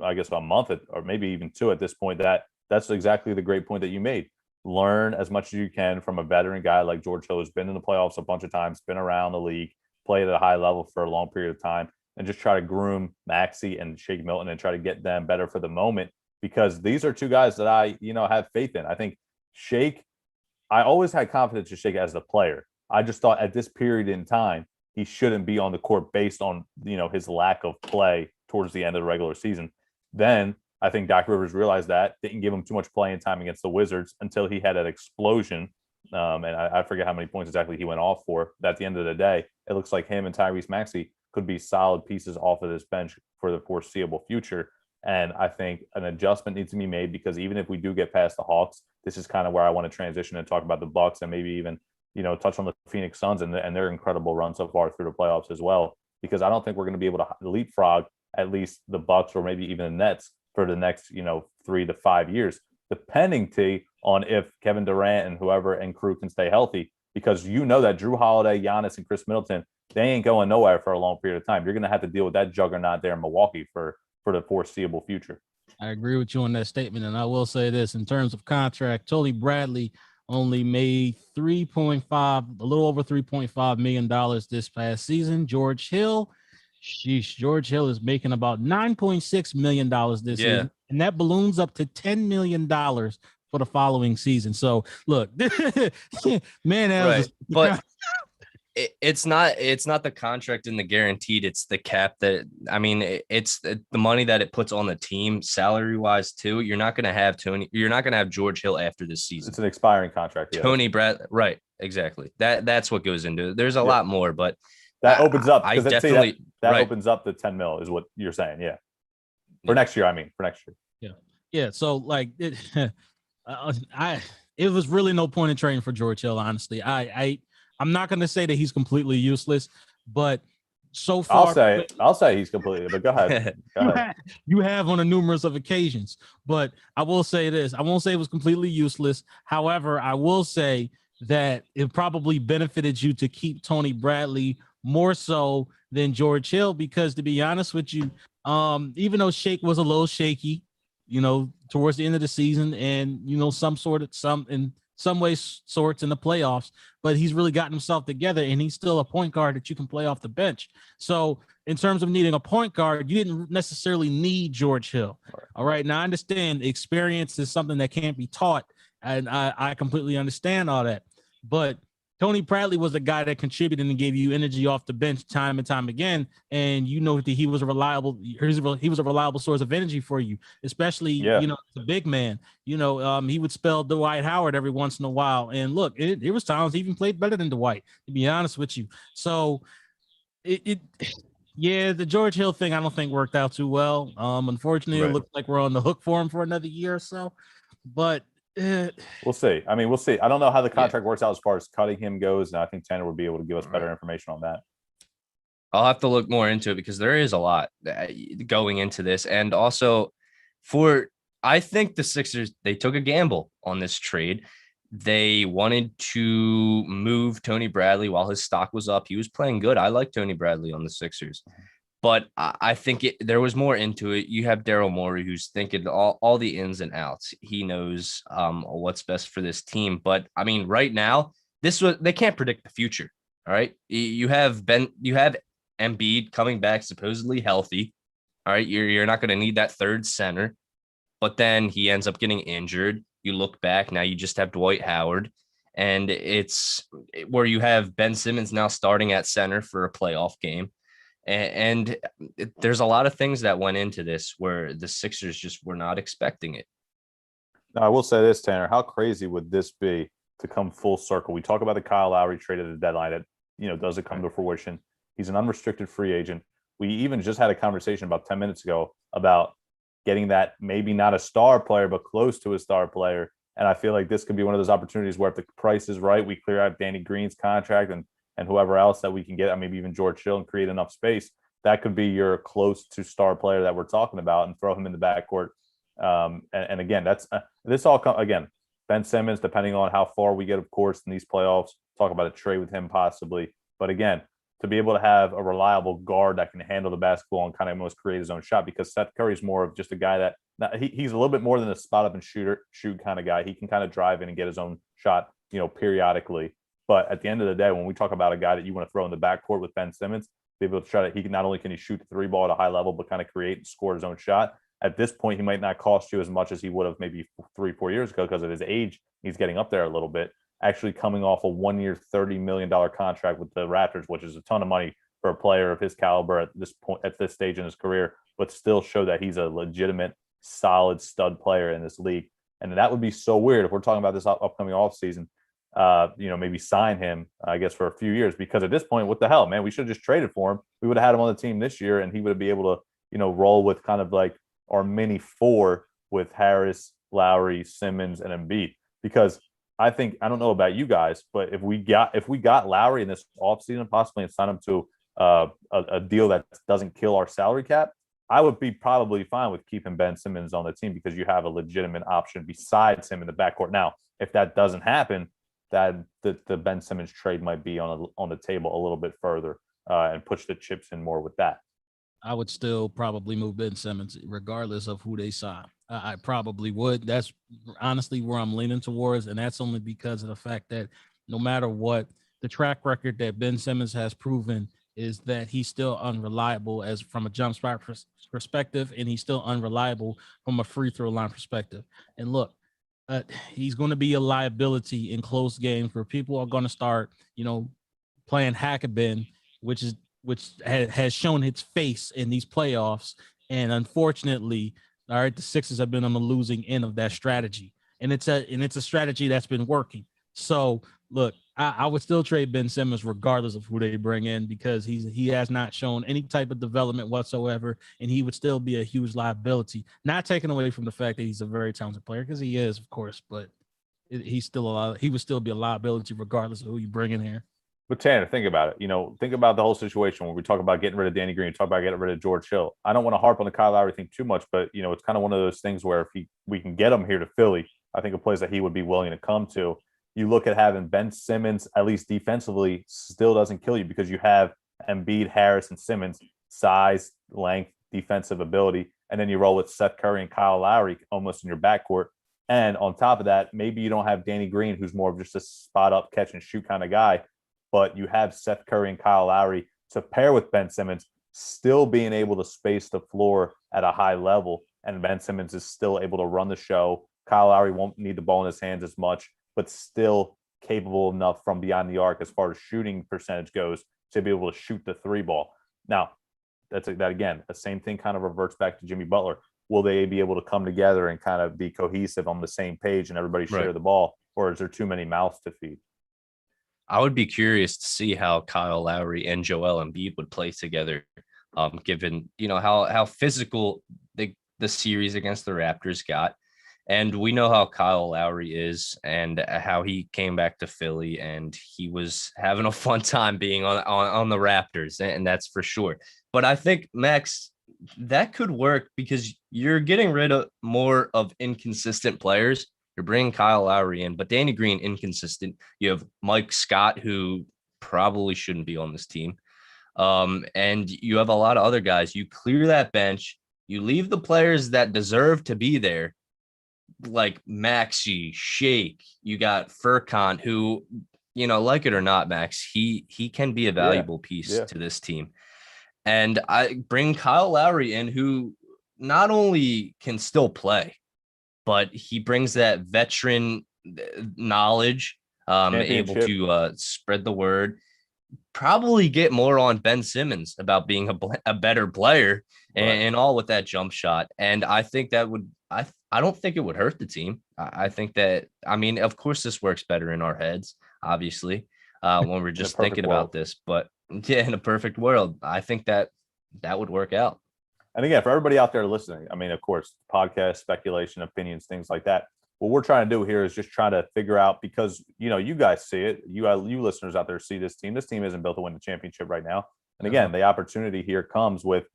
I guess a month or maybe even two at this point, that's exactly the great point that you made. Learn as much as you can from a veteran guy like George Hill, who's been in the playoffs a bunch of times, been around the league, played at a high level for a long period of time, and just try to groom Maxey and Shake Milton and try to get them better for the moment, because these are two guys that I have faith in. I think Shake, I always had confidence in Shake as the player. I just thought at this period in time, he shouldn't be on the court based on his lack of play towards the end of the regular season. Then I think Doc Rivers realized that, didn't give him too much playing time against the Wizards until he had an explosion. And I forget how many points exactly he went off for. But at the end of the day, it looks like him and Tyrese Maxey could be solid pieces off of this bench for the foreseeable future. And I think an adjustment needs to be made, because even if we do get past the Hawks, this is kind of where I want to transition and talk about the Bucks, and maybe even touch on the Phoenix Suns and their incredible run so far through the playoffs as well. Because I don't think we're going to be able to leapfrog at least the Bucks or maybe even the Nets for the next 3 to 5 years, depending on if Kevin Durant and whoever and crew can stay healthy. Because that Drew Holiday, Giannis, and Chris Middleton, they ain't going nowhere for a long period of time. You're going to have to deal with that juggernaut there in Milwaukee for the foreseeable future. I agree with you on that statement. And I will say this in terms of contract, Tony Bradley only made 3.5, a little over $3.5 million this past season. George Hill is making about $9.6 million this season. And that balloons up to $10 million for the following season. So look, man, right. But it's not the contract and the guaranteed, it's the cap that, I mean, it's the money that it puts on the team salary wise too. You're not going to have George Hill after this season. It's an expiring contract. Yeah. Tony Brad, right. Exactly. That's what goes into it. There's a lot more, but that opens up. I definitely that opens up the 10 mil is what you're saying. Yeah. For next year. Yeah. Yeah. So like it was really no point in trading for George Hill. Honestly, I'm not going to say that he's completely useless, but so far I'll say he's completely, but go ahead. You have on a numerous of occasions, but I will say this. I won't say it was completely useless. However, I will say that it probably benefited you to keep Tony Bradley more so than George Hill, because to be honest with you, even though Shake was a little shaky, towards the end of the season, and in some ways sorts in the playoffs, but he's really gotten himself together, and he's still a point guard that you can play off the bench. So in terms of needing a point guard, you didn't necessarily need George Hill. All right. Now I understand experience is something that can't be taught, and I completely understand all that. But Tony Bradley was the guy that contributed and gave you energy off the bench time and time again. And that he was a reliable source of energy for you, especially, the big man. He would spell Dwight Howard every once in a while. And look, it was times he even played better than Dwight, to be honest with you. So the George Hill thing I don't think worked out too well. Unfortunately, It looks like we're on the hook for him for another year or so. But we'll see. I mean, we'll see. I don't know how the contract works out as far as cutting him goes, and I think Tanner would be able to give us better information on that. I'll have to look more into it, because there is a lot going into this. And also I think the Sixers, they took a gamble on this trade. They wanted to move Tony Bradley while his stock was up. He was playing good. I like Tony Bradley on the Sixers. But I think there was more into it. You have Daryl Morey, who's thinking all the ins and outs. He knows what's best for this team. But I mean, right now, they can't predict the future. All right, you have Embiid coming back supposedly healthy. All right, you're not going to need that third center, but then he ends up getting injured. You look back now, you just have Dwight Howard, and it's where you have Ben Simmons now starting at center for a playoff game. And there's a lot of things that went into this where the Sixers just were not expecting it. Now, I will say this, Tanner, how crazy would this be to come full circle? We talk about the Kyle Lowry trade at the deadline. does it come to fruition? He's an unrestricted free agent. We even just had a conversation about 10 minutes ago about getting that maybe not a star player, but close to a star player. And I feel like this could be one of those opportunities where if the price is right, we clear out Danny Green's contract and whoever else that we can get, maybe even George Hill, and create enough space. That could be your close to star player that we're talking about, and throw him in the backcourt. And again, that's this all again, Ben Simmons, depending on how far we get, of course, in these playoffs, talk about a trade with him possibly. But again, to be able to have a reliable guard that can handle the basketball and kind of almost create his own shot, because Seth Curry's more of just a guy that he's a little bit more than a spot up and shoot kind of guy. He can kind of drive in and get his own shot, periodically. But at the end of the day, when we talk about a guy that you want to throw in the backcourt with Ben Simmons, be able to try to, he can not only can he shoot the three ball at a high level, but kind of create and score his own shot. At this point, he might not cost you as much as he would have maybe 3-4 years ago because of his age. He's getting up there a little bit. Actually coming off a 1 year, $30 million contract with the Raptors, which is a ton of money for a player of his caliber at this point, at this stage in his career, but still show that he's a legitimate, solid stud player in this league. And that would be so weird if we're talking about this upcoming offseason, maybe sign him, I guess, for a few years, because at this point, what the hell, man, we should have just traded for him. We would have had him on the team this year and he would be able to, roll with kind of like our mini four with Harris, Lowry, Simmons, and Embiid. Because I think, I don't know about you guys, but if we got Lowry in this offseason possibly and sign him to a deal that doesn't kill our salary cap, I would be probably fine with keeping Ben Simmons on the team because you have a legitimate option besides him in the backcourt. Now, if that doesn't happen, that the Ben Simmons trade might be on the table a little bit further and push the chips in more with that. I would still probably move Ben Simmons regardless of who they sign. I probably would. That's honestly where I'm leaning towards. And that's only because of the fact that no matter what, the track record that Ben Simmons has proven is that he's still unreliable as from a jump spot perspective, and he's still unreliable from a free throw line perspective. And look, he's going to be a liability in close games where people are going to start, playing hack-a-bin, which has shown its face in these playoffs. And unfortunately, all right, the Sixers have been on the losing end of that strategy. And it's a strategy that's been working. So look, I would still trade Ben Simmons regardless of who they bring in, because he has not shown any type of development whatsoever, and he would still be a huge liability. Not taken away from the fact that he's a very talented player, because he is, of course, but he would still be a liability regardless of who you bring in here. But Tanner, think about it. Think about the whole situation when we talk about getting rid of Danny Green, talk about getting rid of George Hill. I don't want to harp on the Kyle Lowry thing too much, but it's kind of one of those things where if we can get him here to Philly, I think a place that he would be willing to come to. You look at having Ben Simmons, at least defensively, still doesn't kill you because you have Embiid, Harris, and Simmons, size, length, defensive ability, and then you roll with Seth Curry and Kyle Lowry almost in your backcourt. And on top of that, maybe you don't have Danny Green, who's more of just a spot up, catch and shoot kind of guy, but you have Seth Curry and Kyle Lowry to pair with Ben Simmons, still being able to space the floor at a high level, and Ben Simmons is still able to run the show. Kyle Lowry won't need the ball in his hands as much, but still capable enough from beyond the arc as far as shooting percentage goes to be able to shoot the three ball. Now, that again, the same thing kind of reverts back to Jimmy Butler. Will they be able to come together and kind of be cohesive on the same page and everybody share the ball, or is there too many mouths to feed? I would be curious to see how Kyle Lowry and Joel Embiid would play together, given how physical the series against the Raptors got. And we know how Kyle Lowry is and how he came back to Philly, and he was having a fun time being on the Raptors, and that's for sure. But I think, Max, that could work because you're getting rid of more of inconsistent players. You're bringing Kyle Lowry in, but Danny Green, inconsistent. You have Mike Scott, who probably shouldn't be on this team. And you have a lot of other guys. You clear that bench. You leave the players that deserve to be there, like Maxey, Shake. You got Furkan, who, like it or not, Max, he can be a valuable piece to this team. And I bring Kyle Lowry in, who not only can still play, but he brings that veteran knowledge, able to spread the word, probably get more on Ben Simmons about being a better player and all with that jump shot. And I think that would, I don't think it would hurt the team. I think that, of course this works better in our heads, obviously. when we're a just perfect thinking world. about this. But yeah, in a perfect world, I think that would work out. And again, for everybody out there listening, I mean, of course, podcast, speculation, opinions, things like that. What we're trying to do here is just try to figure out, because you guys see it, you listeners out there see this team. This team isn't built to win the championship right now. And again, the opportunity here comes with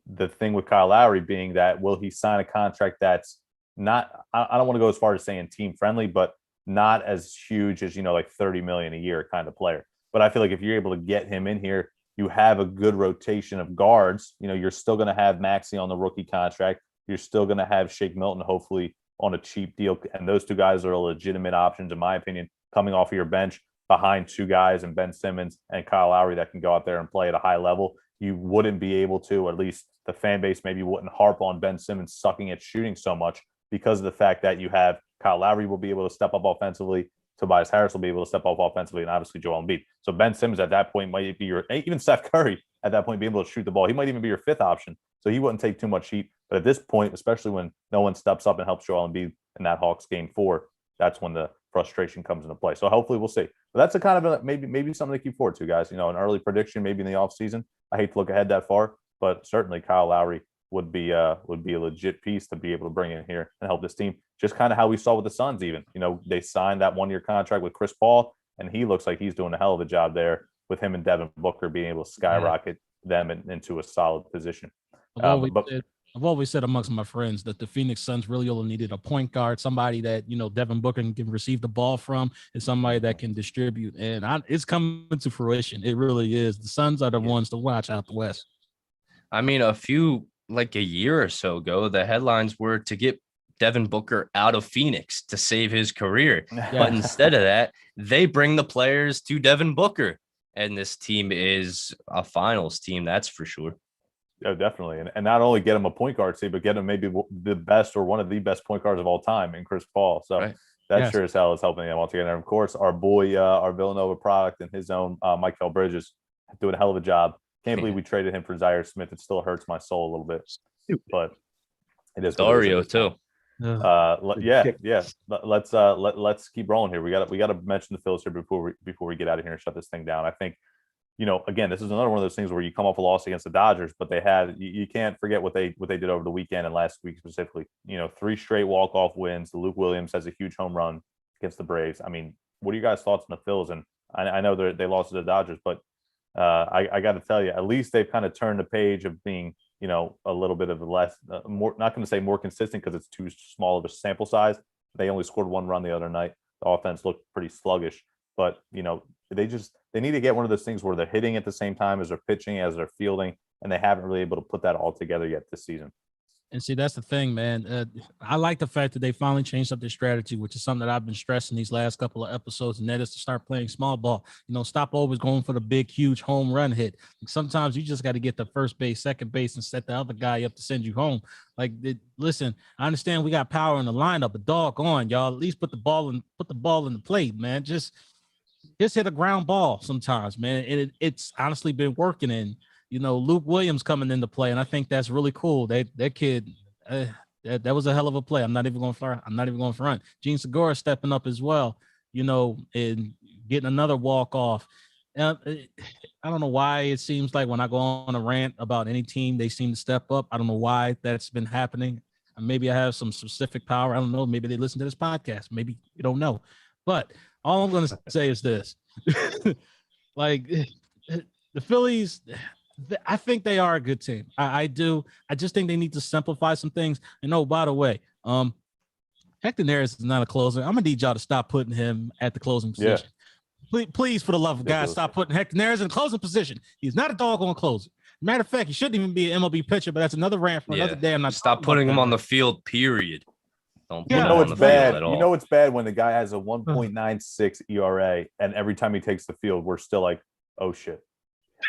the thing with Kyle Lowry being that, will he sign a contract that's not, I don't want to go as far as saying team friendly, but not as huge as, like 30 million a year kind of player. But I feel like if you're able to get him in here, you have a good rotation of guards. You're still going to have Maxey on the rookie contract. You're still going to have Shake Milton, hopefully on a cheap deal. And those two guys are legitimate options, in my opinion, coming off of your bench behind two guys and Ben Simmons and Kyle Lowry that can go out there and play at a high level. You wouldn't be able to, or at least the fan base maybe wouldn't harp on Ben Simmons sucking at shooting so much, because of the fact that you have Kyle Lowry will be able to step up offensively. Tobias Harris will be able to step up offensively, and obviously Joel Embiid. So Ben Simmons at that point might be even Steph Curry at that point be able to shoot the ball. He might even be your fifth option. So he wouldn't take too much heat. But at this point, especially when no one steps up and helps Joel Embiid in that Hawks game 4, that's when the frustration comes into play. So hopefully we'll see. But that's a kind of maybe something to keep forward to, guys. An early prediction maybe in the offseason. I hate to look ahead that far, but certainly Kyle Lowry would be a legit piece to be able to bring in here and help this team. Just kind of how we saw with the Suns even. They signed that 1-year contract with Chris Paul, and he looks like he's doing a hell of a job there with him and Devin Booker being able to skyrocket them into a solid position. I've always said amongst my friends that the Phoenix Suns really only needed a point guard, somebody that, Devin Booker can receive the ball from, and somebody that can distribute. And it's coming to fruition. It really is. The Suns are the ones to watch out the West. I mean, a year or so ago, the headlines were to get Devin Booker out of Phoenix to save his career. But instead of that, they bring the players to Devin Booker. And this team is a finals team, that's for sure. Oh, definitely. And not only get him a point guard, but get him maybe the best or one of the best point guards of all time in Chris Paul. So that sure as hell is helping them all together. And of course, our boy, our Villanova product and his own Michael Bridges doing a hell of a job. Can't believe we traded him for Zaire Smith. It still hurts my soul a little bit, but it is. Dario too. Let's keep rolling here. We got to mention the Phillies here before we get out of here and shut this thing down. I think, again, this is another one of those things where you come off a loss against the Dodgers, but you can't forget what they did over the weekend and last week specifically. 3 straight walk-off wins. Luke Williams has a huge home run against the Braves. I mean, what are you guys' thoughts on the Phils? And I know they lost to the Dodgers, but I got to tell you, at least they've kind of turned the page of being, a little bit of a less, more, not going to say more consistent because it's too small of a sample size. They only scored 1 run the other night. The offense looked pretty sluggish, but they need to get one of those things where they're hitting at the same time as they're pitching, as they're fielding, and they haven't really able to put that all together yet this season. And see, that's the thing, man. I like the fact that they finally changed up their strategy, which is something that I've been stressing these last couple of episodes, and that is to start playing small ball. Stop always going for the big, huge home run hit. Sometimes you just got to get to first base, second base, and set the other guy up to send you home. Listen, I understand we got power in the lineup, but doggone, y'all, at least put the ball in the plate, man. Just hit a ground ball sometimes, man. And it's honestly been working. And Luke Williams coming into play, and I think that's really cool. That kid, that was a hell of a play. I'm not even going to front. Gene Segura stepping up as well, and getting another walk off. I don't know why it seems like when I go on a rant about any team, they seem to step up. I don't know why that's been happening. Maybe I have some specific power. I don't know. Maybe they listen to this podcast. Maybe you don't know. But all I'm going to say is this: the Phillies, I think they are a good team. I do. I just think they need to simplify some things. And by the way, Hector Neris is not a closer. I'm gonna need y'all to stop putting him at the closing position. Please, for the love of God, stop putting Hector Neris in the closing position. He's not a doggone closer. Matter of fact, he shouldn't even be an MLB pitcher. But that's another rant for another day. I'm not. Stop putting him on the field. Period. Don't put him on the field at all. It's bad when the guy has a 1.96 ERA, and every time he takes the field, we're still like, oh shit.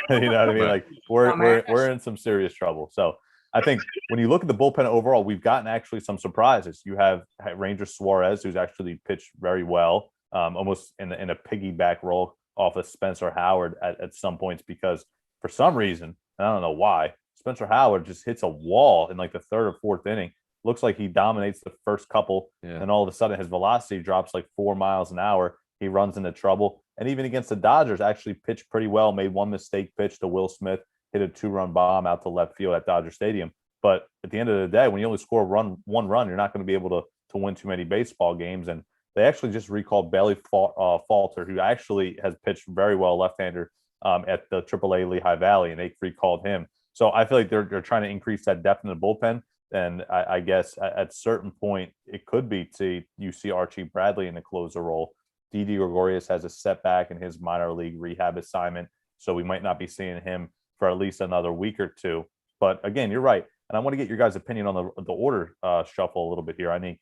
You know what I mean? Like we're in some serious trouble. So I think when you look at the bullpen overall, we've gotten actually some surprises. You have Ranger Suarez, who's actually pitched very well, almost in a piggyback role off of Spencer Howard at some points, because for some reason, I don't know why, Spencer Howard just hits a wall in like the 3rd or 4th inning. Looks like he dominates the first couple, and all of a sudden his velocity drops like 4 miles an hour. he runs into trouble. And even against the Dodgers, actually pitched pretty well, made one mistake pitch to Will Smith, hit a 2-run bomb out to left field at Dodger Stadium. But at the end of the day, when you only score one run, you're not going to be able to win too many baseball games. And they actually just recalled Bailey Falter, who actually has pitched very well left-hander at the AAA Lehigh Valley, and they recalled him. So I feel like they're trying to increase that depth in the bullpen. And I guess at a certain point, it could be you see Archie Bradley in the closer role. Didi Gregorius has a setback in his minor league rehab assignment, so we might not be seeing him for at least another week or two. But again, you're right. And I want to get your guys' opinion on the order shuffle a little bit here. I think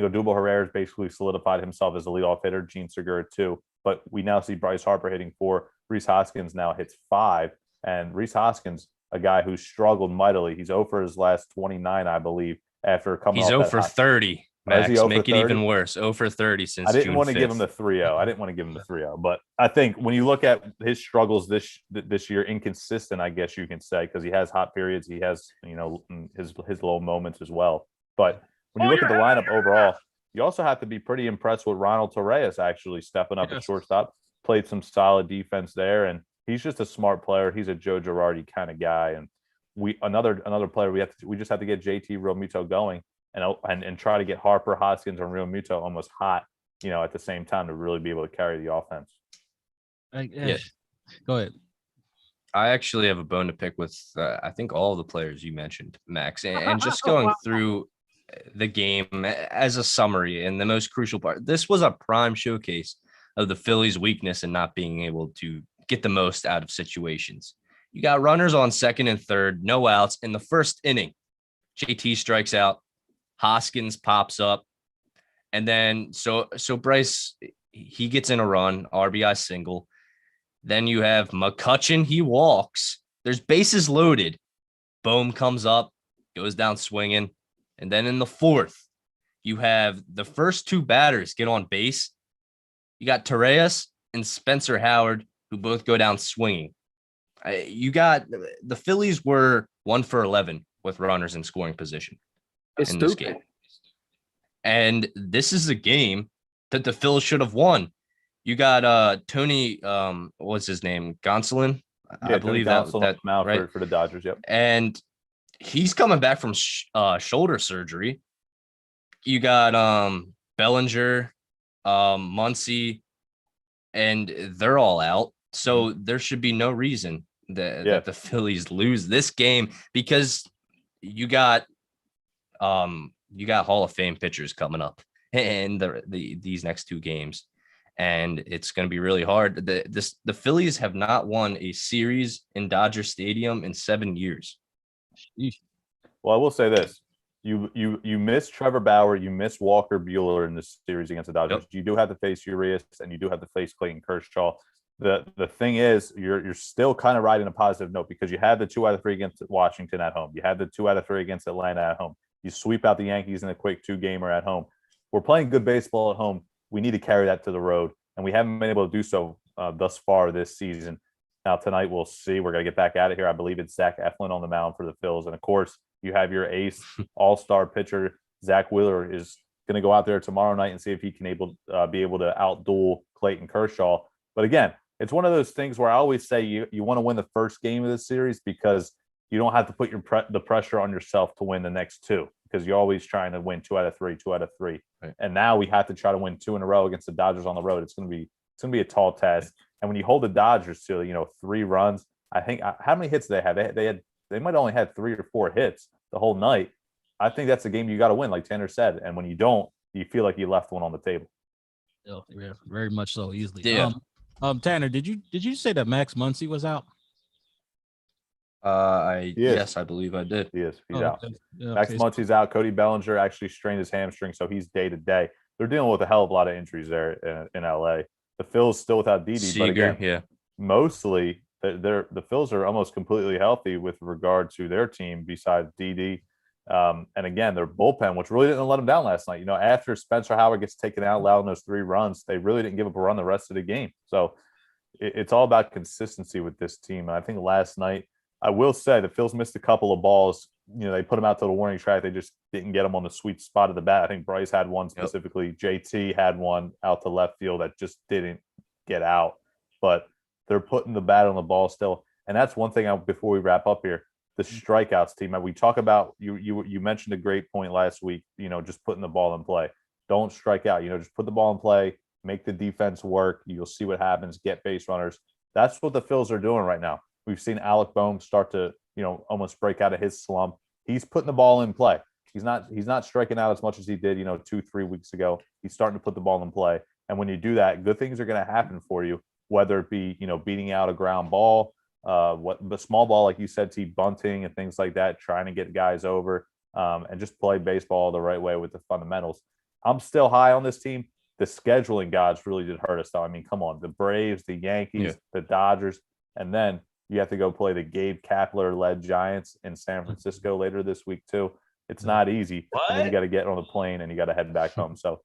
Odubel Herrera has basically solidified himself as a leadoff hitter, Gene Segura 2. But we now see Bryce Harper hitting 4. Rhys Hoskins now hits 5. And Rhys Hoskins, a guy who struggled mightily. He's 0 for his last 29, I believe, after coming He's off 0 for 30. Max, make it even worse. 0 for 30 since I didn't June want to 5th. give him the 3-0. I didn't want to give him the 3-0. But I think when you look at his struggles this year, inconsistent, I guess you can say, because he has hot periods. He has, his low moments as well. But when you look at the lineup overall, you also have to be pretty impressed with Ronald Torreyes actually stepping up at shortstop. Played some solid defense there, and he's just a smart player. He's a Joe Girardi kind of guy. And another player we just have to get JT Realmuto going. And try to get Harper, Hoskins, and Realmuto almost hot, at the same time to really be able to carry the offense. Yeah. Go ahead. I actually have a bone to pick with, I think, all of the players you mentioned, Max, and just going through the game as a summary and the most crucial part. This was a prime showcase of the Phillies' weakness in not being able to get the most out of situations. You got runners on second and third, no outs in the first inning. JT strikes out. Hoskins pops up, and then so Bryce, he gets in a run, RBI single. Then you have McCutchen, he walks. There's bases loaded. Bohm comes up, goes down swinging, and then in the fourth, you have the first 2 batters get on base. You got Torreyes and Spencer Howard, who both go down swinging. You got the Phillies were 1 for 11 with runners in scoring position. It's in this stupid. game. And this is a game that the Phillies should have won. You got Tony, what's his name? Gonsolin, I believe that right for the Dodgers. Yep. And he's coming back from shoulder surgery. You got Bellinger, Muncy, and they're all out. So there should be no reason that the Phillies lose this game, because you got Hall of Fame pitchers coming up in these next 2 games, and it's going to be really hard. The Phillies have not won a series in Dodger Stadium in 7 years. Well, I will say this: you miss Trevor Bauer, you miss Walker Buehler in this series against the Dodgers. Yep. You do have to face Urias, and you do have to face Clayton Kershaw. The thing is, you're still kind of riding a positive note, because you had the 2 out of 3 against Washington at home. You had the 2 out of 3 against Atlanta at home. You sweep out the Yankees in a quick 2-gamer at home. We're playing good baseball at home. We need to carry that to the road, and we haven't been able to do so thus far this season. Now tonight we'll see. We're going to get back out of here. I believe it's Zach Eflin on the mound for the Phils, and of course you have your ace all-star pitcher Zach Wheeler is going to go out there tomorrow night and see if he can be able to outduel Clayton Kershaw. But again, it's one of those things where I always say you want to win the first game of the series, because you don't have to put the pressure on yourself to win the next 2, because you're always trying to win 2 out of 3. Right. And now we have to try to win 2 in a row against the Dodgers on the road. It's going to be a tall task. And when you hold the Dodgers to 3 runs, I think how many hits did they have? They might only had 3 or 4 hits the whole night. I think that's a game you got to win, like Tanner said. And when you don't, you feel like you left one on the table. Yeah, very much so, easily. Yeah. Tanner, did you say that Max Muncy was out? Yes, I believe I did. He is. He's out. Okay. Yeah, Max Muncy's out. Cody Bellinger actually strained his hamstring, so he's day to day. They're dealing with a hell of a lot of injuries there in LA. The Phils still without Didi, but again, mostly the Phils are almost completely healthy with regard to their team besides Didi. And again, their bullpen, which really didn't let them down last night. After Spencer Howard gets taken out loud in those 3 runs, they really didn't give up a run the rest of the game. So it's all about consistency with this team. And I think last night, I will say the Phils missed a couple of balls they put him out to the warning track. They just didn't get him on the sweet spot of the bat. I think Bryce had one specifically. JT had one out to left field that just didn't get out. But they're putting the bat on the ball still. And that's one thing before we wrap up here, the strikeouts team. We talk about, you mentioned a great point last week, just putting the ball in play. Don't strike out, just put the ball in play, make the defense work. You'll see what happens, get base runners. That's what the Phils are doing right now. We've seen Alec Boehm start to, almost break out of his slump. He's putting the ball in play. He's not striking out as much as he did, 2-3 weeks ago. He's starting to put the ball in play. And when you do that, good things are going to happen for you, whether it be, beating out a ground ball, the small ball, like you said, T, bunting and things like that, trying to get guys over, and just play baseball the right way with the fundamentals. I'm still high on this team. The scheduling gods really did hurt us, though. I mean, come on, the Braves, the Yankees, the Dodgers, and then you have to go play the Gabe Kapler-led Giants in San Francisco later this week too. It's not easy. And then you got to get on the plane and you got to head back home. So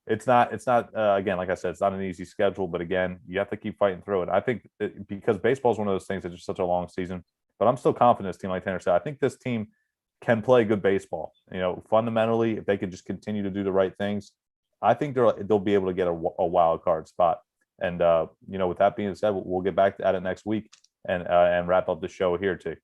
it's not again, like I said, it's not an easy schedule, but again, you have to keep fighting through it. I think because baseball is one of those things that's just such a long season, but I'm still confident this team, like Tanner said, I think this team can play good baseball. Fundamentally, if they can just continue to do the right things, I think they'll be able to get a wild card spot. And with that being said, we'll get back at it next week and wrap up the show here too.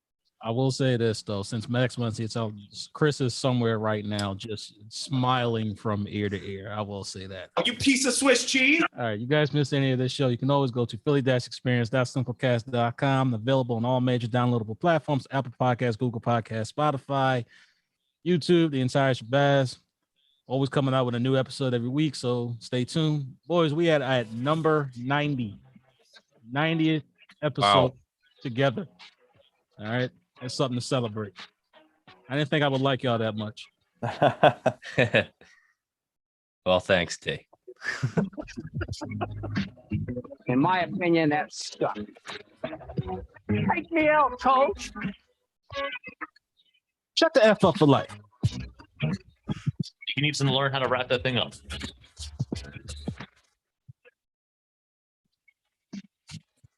I will say this though, since next month it's out, Chris is somewhere right now just smiling from ear to ear. I will say that. You piece of Swiss cheese. All right, you guys missed any of this show, you can always go to philly-experience.simplecast.com, available on all major downloadable platforms, Apple Podcasts, Google Podcasts, Spotify, YouTube, the entire shabazz. Always coming out with a new episode every week, so stay tuned. Boys, we had at number 90th episode together. All right, that's something to celebrate. I didn't think I would like y'all that much. Well, thanks, T. In my opinion, that's stuff. Take me out, coach. Shut the F up for life. He needs to learn how to wrap that thing up.